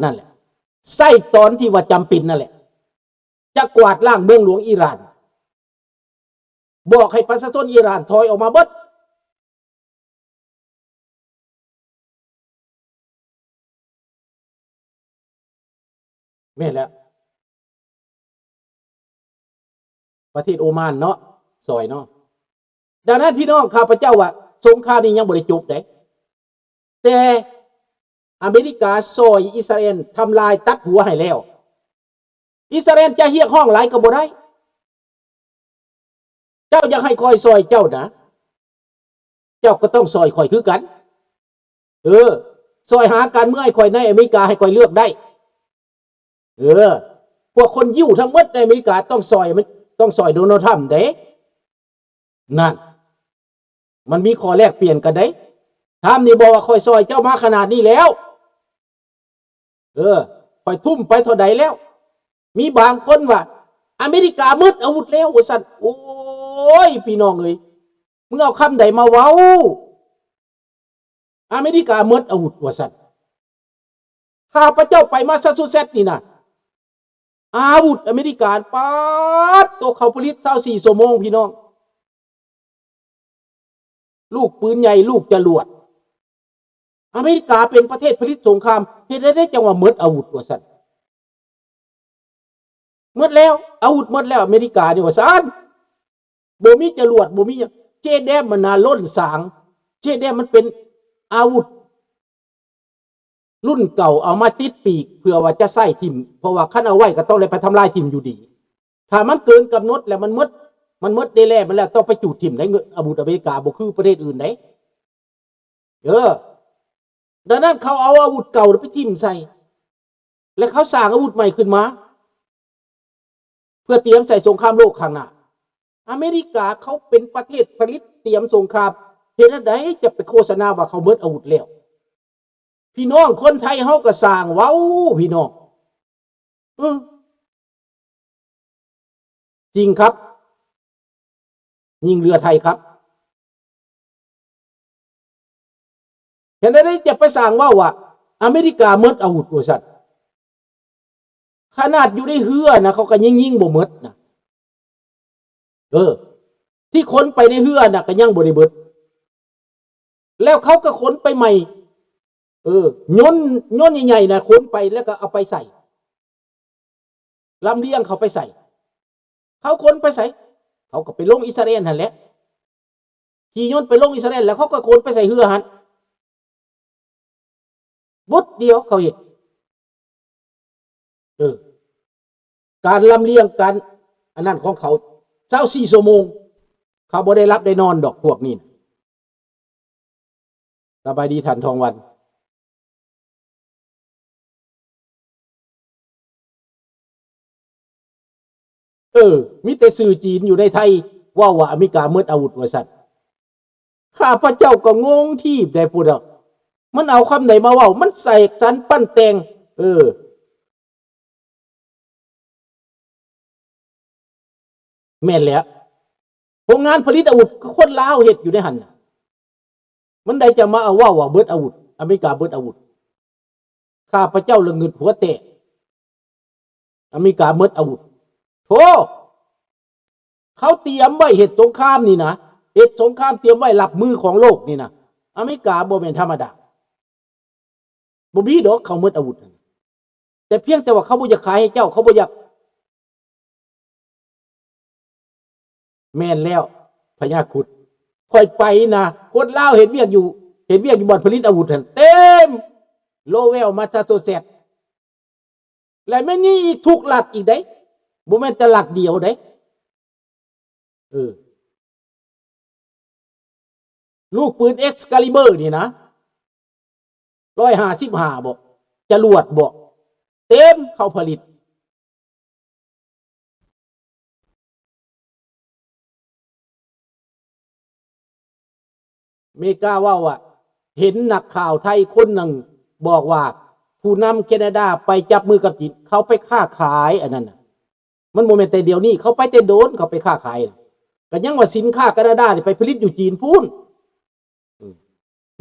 นั่นแหละไส้ตอนที่ว่าจำเป็นนั่นแหละจะกวาดล้างเมืองหลวงอิหร่านบอกให้ประชาชนอิหร่านถอยออกมาเบิดแม่แล้วประเทศโอมานเนาะซอยเนาะดังนั้นพี่น้องข้าพเจ้าว่าสงครามนี้ยังบ่ได้จบเด้แต่อเมริกาซอยอิสราเอลทำลายตัดหัวให้แล้วอิสราเอลจะเฮียกห้องหลายก็บ่ได้เจ้าอยากให้คอยซอยเจ้านะเจ้าก็ต้องซอยคอยคือกันซอยหาการเมื่อให้คอยในอเมริกาให้คอยเลือกได้พวกคนยิ่วทั้งหมดในอเมริกาต้องซอยมันต้องซอยโดนัลด์ทรัมป์เด้นั่นมันมีข้อแลกเปลี่ยนกันได้ทรัมป์นี่บอกว่าคอยซอยเจ้ามาขนาดนี้แล้วคอยทุ่มไปเท่าใดแล้วมีบางคนว่าอเมริกามืดอาวุธแล้วว่าสั่นโอ้ยพี่น้องเอ้ยมึงเอาคำใดมาเว้าอเมริกามืดอาวุธว่าสั่นข้าพเจ้าไปมาซาชูเซตส์นี่นะอาวุธอเมริกาป๊าดตัวเขาผลิต24 ชั่วโมงพี่น้องลูกปืนใหญ่ลูกจรวดอเมริกาเป็นประเทศผลิตสงครามเฮ็ดได้จังว่ามืดอาวุธว่าสั่นหมดแล้วอาวุธหมดแล้วอเมริกานี่ว่าซั่นบ่มีจรวดบ่มีเจแดมมันน่าล้นสางเจแดมมันเป็นอาวุธรุ่นเก่าเอามาติดปีกเพื่อว่าจะใส่ทิ่มเพราะว่าคันเอาไว้ก็ต้องเลยไปทำลายทิ่มอยู่ดีถ้ามันเกินกำหนดแล้วมันหมดได้แล้วมันแล้วต้องไปจูดทิ่มได้เงินอาวุธอเมริกาบ่คือประเทศอื่นได้ดังนั้นเขาเอาอาวุธเก่าไปทิ่มใส่แล้วเขาสร้างอาวุธใหม่ขึ้นมาเพื่อเตรียมใส่สงครามโลกข้างหน้าอเมริกาเขาเป็นประเทศผลิตเตรียมสงครามเห็นได้จะไปโฆษณาว่าเขาเบิดอาวุธแล้วพี่น้องคนไทยเฮาก็สร้างเว้าพี่น้องจริงครับยิงเรือไทยครับเห็นได้จะไปสร้างว่าอเมริกาเมิดอาวุธว่าซั่นขนาดอยู่ในเรือนะเขาก็ยิงบ่เมิดนะที่ขนไปในเรือน่ะก็ยังบ่ได้เบิดแล้วเขาก็ขนไปใหม่ย้นใหญ่ๆนะขนไปแล้วก็เอาไปใส่ลำเลียงเขาไปใส่เขาขนไปใส่เขาก็ไปลงอิสราเอลนั่นแหละขี่ย้นไปลงอิสราเอลแล้วเขาก็ขนไปใส่เรือหั่นบุดเดียวเขาเห็นการลำเลียงการอันนั้นของเขา24 ชั่วโมงเขาบ่ได้รับได้นอนดอกพวกนี้สบายดีทันทองวันมีแต่สื่อจีนอยู่ในไทยว่าอเมริกาเมิดอาวุธว่าซั่นข้าพเจ้าก็งงที่ได้พูดมันเอาคำไหนมาเว้ามันใส่สันปั้นแต่งแม่นแล้วโรงงานผลิตอาวุธคนลาวเฮ็ดอยู่ในหั่นมันได้จะมาเอาว่าเบิดอาวุธอเมริกาเบิดอาวุธข้าพเจ้าละเงิดหัวแตกอเมริกาเบิดอาวุธโธ่เขาเตรียมไว้เฮ็ดสงครามนี่นะเฮ็ดสงครามเตรียมไว้รับมือของโลกนี่นะอเมริกาบ่แม่นธรรมดาบ่มีดอกเขาเบิดอาวุธแต่เพียงแต่ว่าเขาบ่อยากขายให้เจ้าเขาบ่อยากแม่นแล้วพญาครุฑค่อยไปนะคนลาวเห็นเวียกอยู่บ่อนผลิตอาวุธนั่นเต็มโลเวลมาซาโซเซตแล้วแม่นี่อีกทุกหลัดอีกได้บ่แม่นแต่หลัดเดียวได้ลูกปืน Excalibur นี่นะ155บ่จรวดบ่เต็มเขาผลิตเมกาว่าเห็นนักข่าวไทยคนหนึ่งบอกว่าผู้นำแคนาดาไปจับมือกับจีนเขาไปค้าขายอันนั้นมันโมเมนต์แต่เดียวนี้เขาไปแต่โดนเขาไปค้าขายก็ยังว่าสินค้าแคนาดาไปผลิตอยู่จีนพูน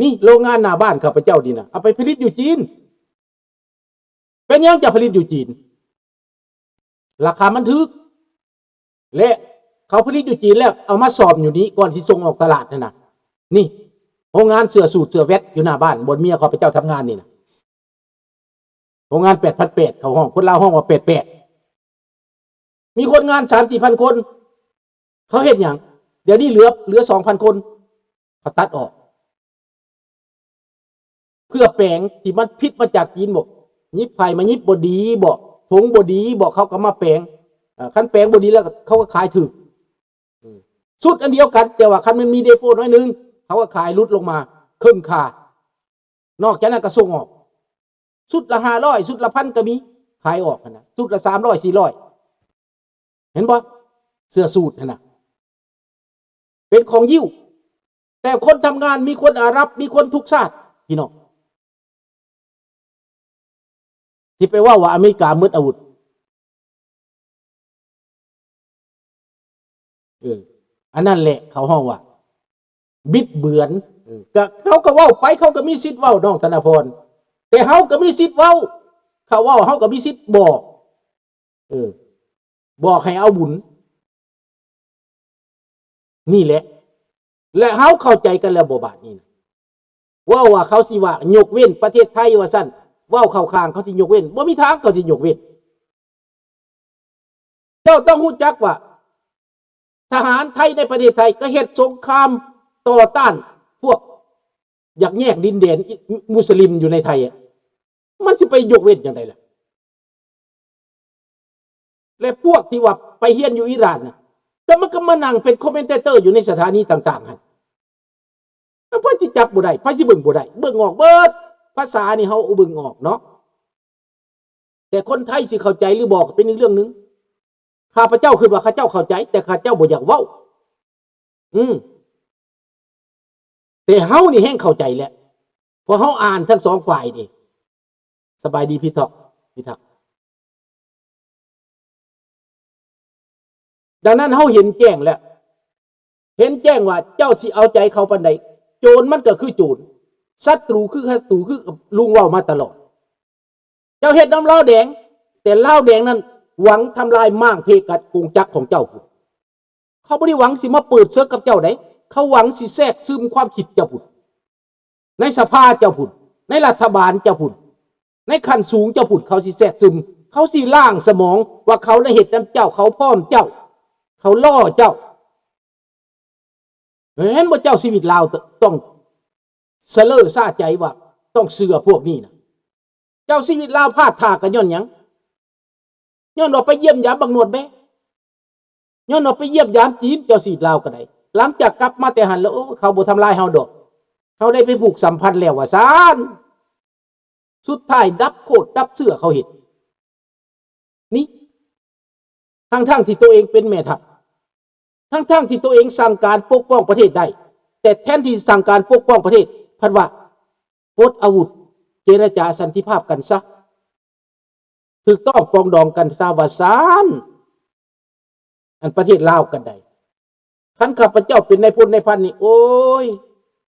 นี่โรงงานหน้าบ้านข้าพเจ้าดีนะเอาไปผลิตอยู่จีน ยังจะผลิตอยู่จีนราคามันถูกและเขาผลิตอยู่จีนแล้วเอามาสอบอยู่นี้ก่อนที่ส่งออกตลาดนั่นน่ะนี่โรงงานเสื้อสูทเสื้อแวดอยู่หน้าบ้านบนเมียเขาไปเจ้าทำงานนี่นะโรงงาน8,800เขาห้องคนลาวห้องว่า88มีคนงาน 3-4,000 คนเขาเฮ็ดหยังเดี๋ยวนี้เหลือ 2,000 คนเขาตัดออกเพื่อแปลงที่มันพิษมาจากจีนบอกยิบไผ่มายิบบดีบอกผงบดีบอกเขาก็มาแปลงคันแปลงบดีแล้วเขาก็ขายถึกสุดอันเดียวกันแต่ว่าคันมันมีเดโฟน้อยนึงเขาก็ขายลดลงมาครึ่งค่านอกจากนั้นก็ส่งออกสุดละ500สุดละ1,000ก็มีขายออกนะสุดละ300 400เห็นบ่เสื้อสูทนั่นน่ะเป็นของยิ้วแต่คนทำงานมีคนอาหรับมีคนทุกชาติพี่น้องที่ไปว่าอเมริกามืดอาวุธอันนั้นแหละเขาห้องว่าบิดเบือนเขาก็ว่าไปเขาก็มีสิทธิ์ว่าน้องธนพรแต่เขาก็มีสิทธิ์ว่าเขาว่าเขาก็มีสิทธิ์บอกบอกให้เอาบุญนี่แหละและเขาเข้าใจกันแล้วบ่บาดนี้ว่าเขาสิว่ายกเว้นประเทศไทยว่าซั่นว่าเข้าข้างเขาสิยกเว้นบ่มีทางเขาสิยกเว้นเจ้าต้องรู้จักว่าทหารไทยในประเทศไทยก็เฮ็ดสงครามต่อต้านพวกอยากแยกดินแดนมุสลิมอยู่ในไทยมันสิไปยกเว้นจังไดล่ะและพวกที่ว่าไปเฮียนอยู่อิหร่านน่ะก็มันก็มานั่งเป็นคอมเมนเตอร์อยู่ในสถานีต่างๆหั่นแล้วเพิ่นสิจับบ่ได้ไผสิเบิ่งบ่ได้เบิ่งออกเบิดภาษานี่เฮาเบิ่งออกเนาะแต่คนไทยสิเข้าใจหรือบอกเป็นอีกเรื่องนึงข้าพเจ้าคิดว่าข้าเจ้าเข้าใจแต่ข้าเจ้าบ่อยากเว้าแต่เฮานี่แห้งเข้าใจแหละเพราะเฮาอ่านทั้งสองฝ่ายนี่สบายดีพี่ทักดังนั้นเฮาเห็นแจ้งแล้วเห็นแจ้งว่าเจ้าสิเอาใจเขาปานใดโจรมันก็คือโจรศัตรูคือศัตรูคือลุงเว้ามาตลอดเจ้าเฮ็ดน้ำเหล้าแดงแต่เหล้าแดงนั้นหวังทำลายม่างเพกัดกงจักของเจ้าเขาไม่ได้หวังสิมาเปิดเซิร์ฟกับเจ้าไหนเขาหวังสิแทรกซึมความคิดเจ้าผุดในสภาเจ้าผุดในรัฐบาลเจ้าผุดในขั้นสูงเจ้าผุดเขาสิแทรกซึมเขาสิล่างสมองว่าเขาได้เห็นน้ำเจ้าเขาพ้อมเจ้าเขาล่อเจ้าเห็นว่าเจ้าชีวิตลาวต้องเสลอซาใจว่าต้องเสือพวกนี้นะเจ้าชีวิตลาวพลาดท่ากันย้อนหยังย้อนออกไปเยี่ยมยามบังหนวดแม่ย้อนออกไปเยี่ยมยามจีนเจ้าสีลาวก็ได้หลังจากกลับมาแต่หันแล้วเขาบ่ทำลายเฮาดอกเขาได้ไปผูกสัมพันธ์แล้วว่าซานสุดท้ายดับโคตรดับเสื้อเขาเห็นนี่ทั้งที่ตัวเองเป็นแม่ทัพทั้งที่ตัวเองสั่งการปกป้องประเทศได้แต่แทนที่สั่งการปกป้องประเทศพัดว่าปลดอาวุธเจรจาสันติภาพกันซะถูกต้องปรองดองกันซาวาซานอันประเทศลาวกันได้ขันข้าพเจ้าเป็นนายพลนายพันนี่โอ้ย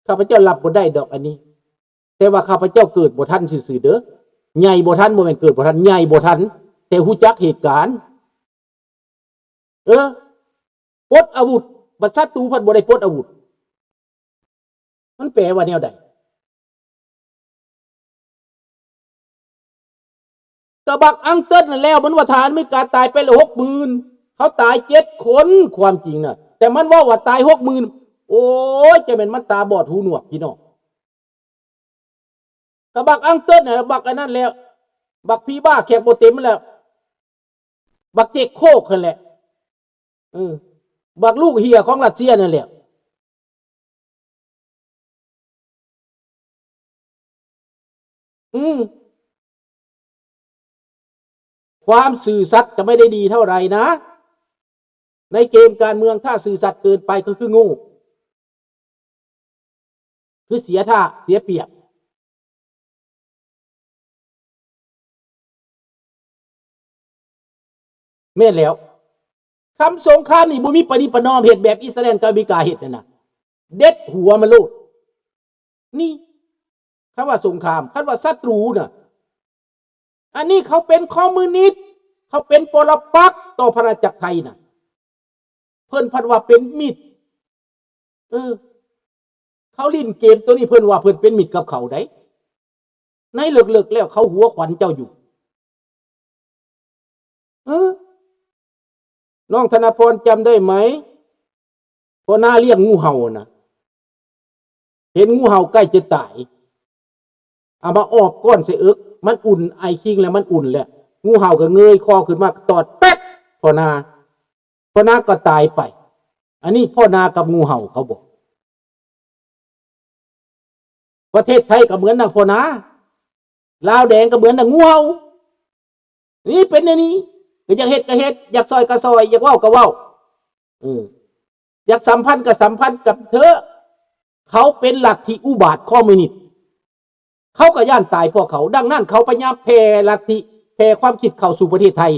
ข้าพเจ้ารับบ่ได้ดอกอันนี้แต่ว่าข้าพเจ้าเกิดบ่ทันซื่อๆเด้อใหญ่บ่ทันบ่แม่นเกิดบ่ทันใหญ่บ่ทันแต่ฮู้จักเหตุการณ์ปลดอาวุธบัดศัตรูพันบ่ได้ปลดอาวุธมันแปลว่าแนวใดกระบักอังเติ้ลนั่นแล้วมันว่าทหารอเมริกาตายไปละ60,000เขาตาย7 คนความจริงน่ะแต่มันว่าตาย60,000โอ้ยจะเป็นมันตาบอดหูหนวกพี่น้องกระบักอังเติ้ลน่ะบักอันนั้นแล้วบักพี่บ้าแขกบ่เต็มแล้วบักเจ๊กโคกนั่นแหละบักลูกเฮียของรัสเซียนั่นแหละความสื่อสัตย์จะไม่ได้ดีเท่าไหร่นะในเกมการเมืองถ้าสื่อสัตย์เกินไปก็คือโง่คือเสียท่าเสียเปรียบแม่นแล้วคำสงครามนี่บ่มีปณิประนอมเหตุแบบอิสราเอลกับอเมริกาเหตุนั่นน่ะเด็ดหัวมันโลดนี่คำว่าสงครามคำว่าศัตรูน่ะ อันนี้เขาเป็นคอมมิวนิสต์เขาเป็นปรปักษ์ต่อพระราชาไทยนะเพิ่นพัดว่าเป็นมิตรเขาลิ้นเกมตัวนี้เพิ่นว่าเพิ่นเป็นมิตรกับเขาได้ในเลิกๆแล้วเขาหัวขวัญเจ้าอยู่น้องธนพรจำได้ไหมพอหน้าเลี้ยงงูเห่านะเห็นงูเห่าใกล้จะตายเอามาออกก้อนใส่อึกมันอุ่นไอคิงแล้วมันอุ่นแล้วงูเห่าก็เงยคอขึ้นมาตอดแป๊กพ่อนาก็ตายไปอันนี้พ่อนากับงูเห่าเขาบอกประเทศไทยก็เหมือนนางพ่อนาลาวแดงก็เหมือนนางงูเห่านี่เป็นอย่างนี้อยากเฮ็ดก็เฮ็ดอยากซอยก็ซอยอยากเว้าก็เว้าอยากสัมพันธ์ก็สัมพันธ์กับเธอเขาเป็นลัทธิอุบาทคอมมิวนิสต์เขาก็ย่านตายพวกเขาดังนั้นเขาพยายามแผ่ลัทธิแผ่ความคิดเข้าสู่ประเทศไทย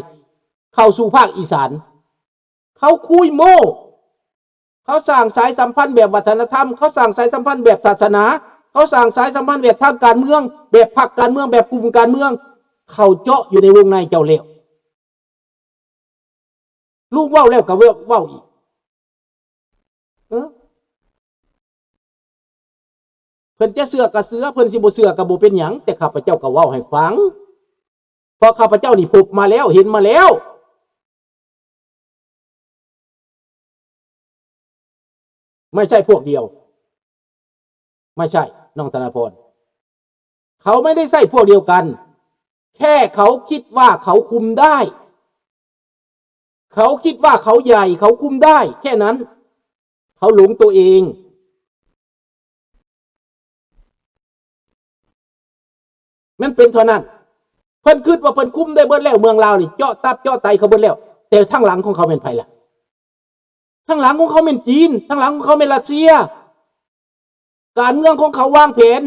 เข้าสู่ภาคอีสานเขาคุยโม่เขาสร้างสายสัมพันธ์แบบวัฒนธรรมเขาสร้างสายสัมพันธ์แบบศาสนาเขาสร้างสายสัมพันธ์แบบทางการเมืองแบบพรรคการเมืองแบบกลุ่มการเมืองเขาเจาะอยู่ในวงในเจ้าเลี้ยวลูกเว้าแล้วก็เว้าอีกเพิ่นจะเสือกับเสือเพิ่นสิบ่เสือกับบ่เป็นหยังแต่ข้าพเจ้าก็เว้าให้ฟังเพราะข้าพเจ้านี่พบมาแล้วเห็นมาแล้วไม่ใช่พวกเดียวไม่ใช่น้องธนพรเขาไม่ได้ใส่พวกเดียวกันแค่เขาคิดว่าเขาคุมได้เขาคิดว่าเขาใหญ่เขาคุมได้แค่นั้นเขาหลงตัวเองมันเป็นเท่านั้นเพิ่นคิดว่าเพิ่นคุมได้เบิดแล้วเมืองลาวนี่เจาะตับเจาะไตเขาเบิดแล้วแต่ทางหลังของเขาเป็นไผล่ะทางหลังของเขาเป็นจีนทางหลังของเขาเป็นรัสเซียการเมืองของเขาวางแผน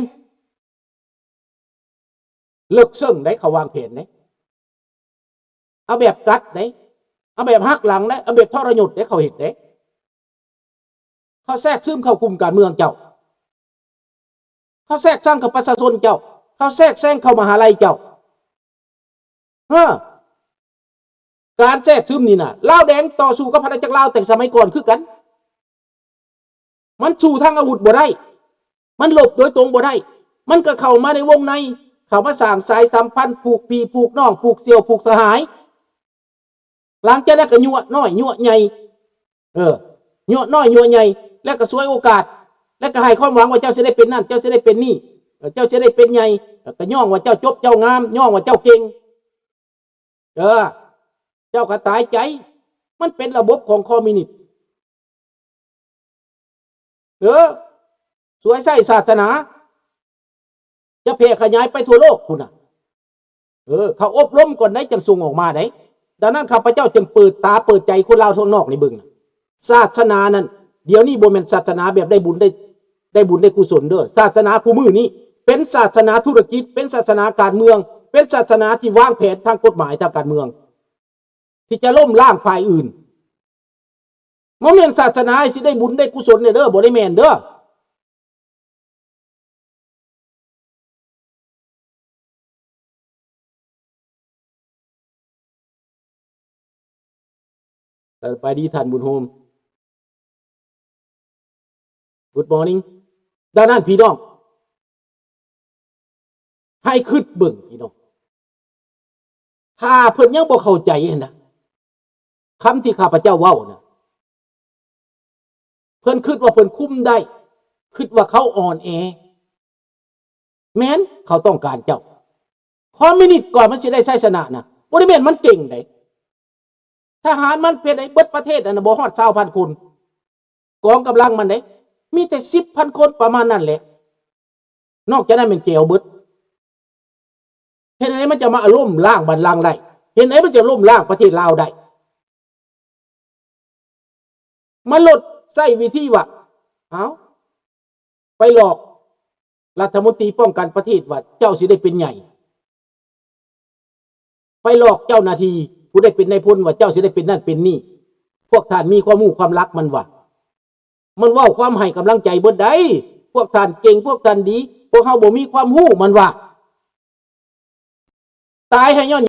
เลิกซึ่งได้เขาวางแผนได้เอาแบบกัดได้เอาแบบหักหลังได้เอาแบบทรยศได้เขาเห็นได้เขาแทรกซึมเข้ากลุ่มการเมืองเจ้าเขาแทรกสร้างกับประชาชนเจ้าเขาแทรกแซงเข้ามหาลัยเจ้าการแทรกซึมนี่น่ะลาวแดงต่อสู้กับพระราชาลาวแต่สมัยก่อนคือกันมันสู้ทางอาวุธบ่ได้มันหลบโดยตรงบ่ได้มันก็เข้ามาในวงในเข้ามาสร้างสายสัมพันธ์ผูกพี่ผูกน้องผูกเสี่ยวผูกสหายหลังจากนั้นก็ยั่วน้อยยั่วใหญ่ยั่วน้อยยั่วใหญ่แล้วก็สวยโอกาสแล้วก็ให้ความหวังว่าเจ้าจะได้เป็นนั่นเจ้าจะได้เป็นนี่เจ้าจะได้เป็นใหญ่ก็ย่องว่าเจ้าจบเจ้างามย่องว่าเจ้าเก่งเจ้าก็ตายใจมันเป็นระบบของคอมมิวนิสต์สวยใส่ศาสนาจะแผ่ขยายไปทั่วโลกคุณเขาอบรมก่อนได้จังส่งออกมาได้ดังนั้นข้าพเจ้าจึงเปิดตาเปิดใจคนลาวทั่วนอกในบึงศาสนานั้นเดี๋ยวนี้บ่แม่นศาสนาแบบได้บุญได้กุศลเด้อศาสนาคู่มือนี้เป็นศาสนาธุรกิจเป็นศาสนาการเมืองเป็นศาสนาที่วางแผนทางกฎหมายทางการเมืองที่จะล้มล้างฝ่ายอื่นบ่แม่นศาสนาสิได้บุญได้กุศลเนี่ยเด้อบ่ได้แม่นเด้อไปดีท่านบุญโฮม Good morning ดังนั้นพี่น้องให้คิดเบิ่งพี่น้องถ้าเพิ่นยังบ่เข้าใจนะคำที่ข้าพเจ้าเว้านะเพิ่นคิดว่าเพิ่นคุมได้คิดว่าเขาอ่อนแอแม้นเขาต้องการเจ้าคอมมิวนิสต์ก่อนมันสิได้ชัยชนะนะบ่ได้แม่นมันเก่งได้ทหารมันเป็นไอ้เบิดประเทศน่ะบ่ฮอด 20,000 คนกองกำลังมันได้มีแต่ 10,000 คนประมาณนั้นแหละนอกจากนั้นเป็นเกลเบิดเห็นไหนมันจะมาล้มล้างบัลลังก์ได้เห็นไหนมันจะล้มล้างประเทศลาวได้มันลดใช้วิธีว่าไปหลอกรัฐมนตรีป้องกันประเทศว่าเจ้าสิได้เป็นใหญ่ไปหลอกเจ้าหน้าที่ผู้ได้เป็นนายพลว่าเจ้าสิได้เป็นนั่นเป็นนี่พวกท่านมีความรู้ความรักมันว่ามันว่าความให้กำลังใจเบิดได้พวกท่านเก่งพวกท่านดีพวกเฮาบ่มีความรู้มันว่า ตายให้ย้อน